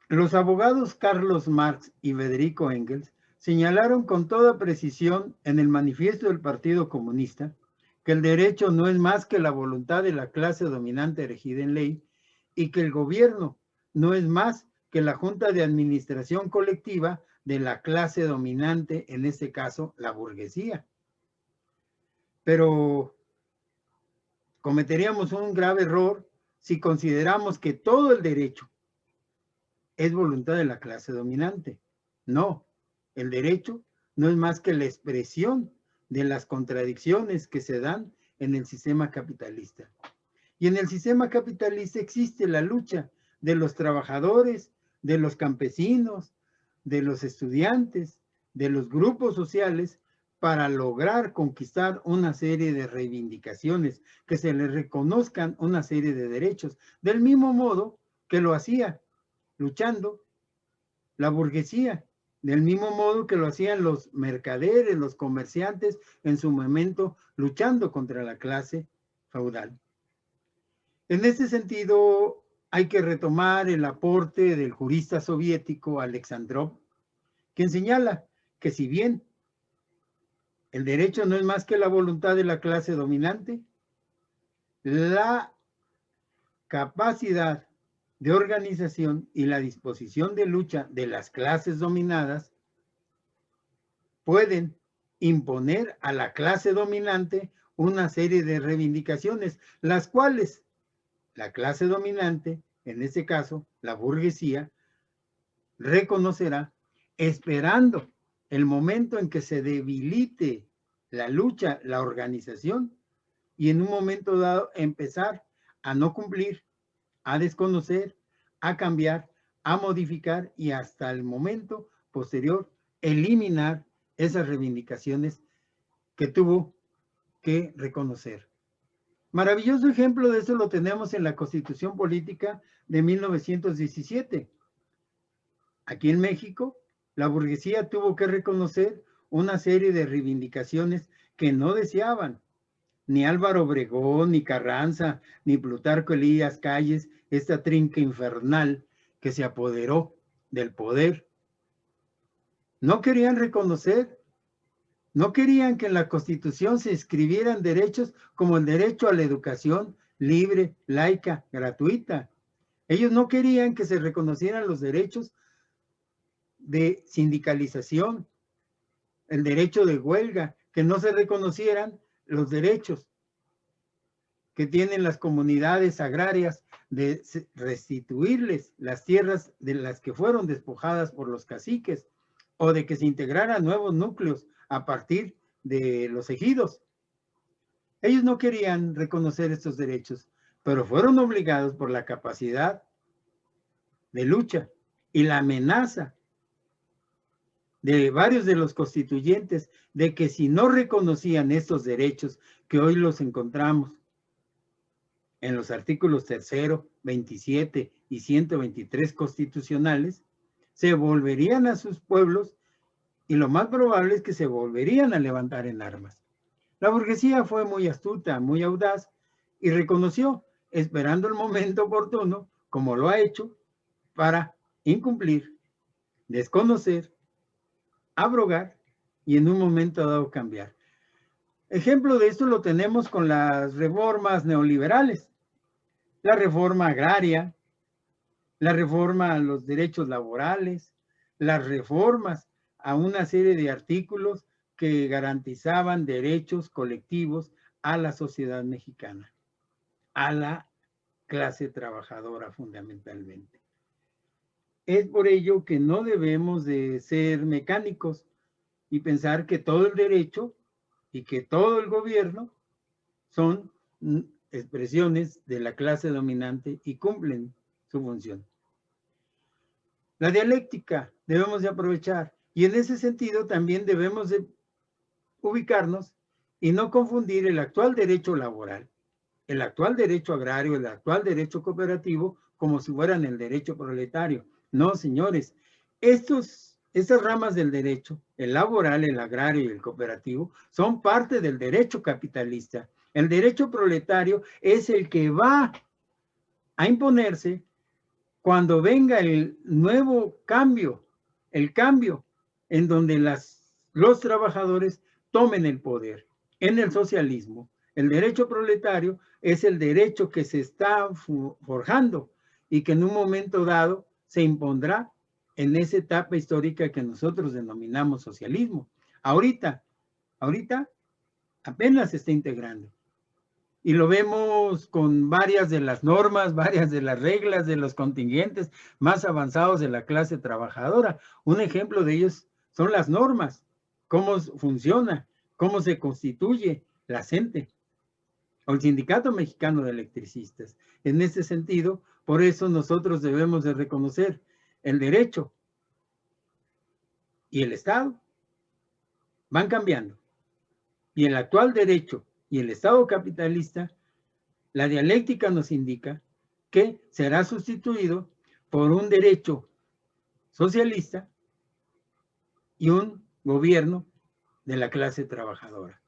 Los abogados Carlos Marx y Federico Engels señalaron con toda precisión en el manifiesto del Partido Comunista que el derecho no es más que la voluntad de la clase dominante regida en ley y que el gobierno no es más que la junta de administración colectiva de la clase dominante, en este caso la burguesía. Pero cometeríamos un grave error si consideramos que todo el derecho es voluntad de la clase dominante. No, el derecho no es más que la expresión de las contradicciones que se dan en el sistema capitalista. Y en el sistema capitalista existe la lucha de los trabajadores, de los campesinos, de los estudiantes, de los grupos sociales, para lograr conquistar una serie de reivindicaciones, que se les reconozcan una serie de derechos, del mismo modo que lo hacía luchando la burguesía, del mismo modo que lo hacían los mercaderes, los comerciantes, en su momento luchando contra la clase feudal. En este sentido, hay que retomar el aporte del jurista soviético Alexandrov, quien señala que si bien el derecho no es más que la voluntad de la clase dominante, la capacidad de organización y la disposición de lucha de las clases dominadas pueden imponer a la clase dominante una serie de reivindicaciones, las cuales la clase dominante, en este caso la burguesía, reconocerá, esperando el momento en que se debilite la lucha, la organización, y en un momento dado empezar a no cumplir, a desconocer, a cambiar, a modificar y hasta el momento posterior eliminar esas reivindicaciones que tuvo que reconocer. Maravilloso ejemplo de eso lo tenemos en la Constitución Política de 1917. Aquí en México, la burguesía tuvo que reconocer una serie de reivindicaciones que no deseaban ni Álvaro Obregón, ni Carranza, ni Plutarco Elías Calles, esta trinca infernal que se apoderó del poder. No querían reconocer, no querían que en la Constitución se escribieran derechos como el derecho a la educación libre, laica, gratuita. Ellos no querían que se reconocieran los derechos de sindicalización, el derecho de huelga, que no se reconocieran los derechos que tienen las comunidades agrarias de restituirles las tierras de las que fueron despojadas por los caciques, o de que se integraran nuevos núcleos a partir de los ejidos. Ellos no querían reconocer estos derechos, pero fueron obligados por la capacidad de lucha y la amenaza de varios de los constituyentes de que si no reconocían estos derechos que hoy los encontramos en los artículos 3, 27 y 123 constitucionales, se volverían a sus pueblos y lo más probable es que se volverían a levantar en armas. La burguesía fue muy astuta, muy audaz y reconoció, esperando el momento oportuno, como lo ha hecho, para incumplir, desconocer, abrogar y en un momento dado cambiar. Ejemplo de esto lo tenemos con las reformas neoliberales, la reforma agraria, la reforma a los derechos laborales, las reformas a una serie de artículos que garantizaban derechos colectivos a la sociedad mexicana, a la clase trabajadora fundamentalmente. Es por ello que no debemos de ser mecánicos y pensar que todo el derecho y que todo el gobierno son expresiones de la clase dominante y cumplen su función. La dialéctica debemos de aprovechar y en ese sentido también debemos de ubicarnos y no confundir el actual derecho laboral, el actual derecho agrario, el actual derecho cooperativo como si fueran el derecho proletario. No, señores, estas ramas del derecho, el laboral, el agrario y el cooperativo, son parte del derecho capitalista. El derecho proletario es el que va a imponerse cuando venga el nuevo cambio, el cambio en donde los trabajadores tomen el poder. En el socialismo, el derecho proletario es el derecho que se está forjando y que en un momento dado se impondrá en esa etapa histórica que nosotros denominamos socialismo. Ahorita apenas se está integrando. Y lo vemos con varias de las normas, varias de las reglas, de los contingentes más avanzados de la clase trabajadora. Un ejemplo de ellos son las normas, cómo funciona, cómo se constituye la CENTE o el Sindicato Mexicano de Electricistas. En ese sentido, por eso nosotros debemos de reconocer el derecho y el Estado van cambiando. Y el actual derecho y el Estado capitalista, la dialéctica nos indica que será sustituido por un derecho socialista y un gobierno de la clase trabajadora.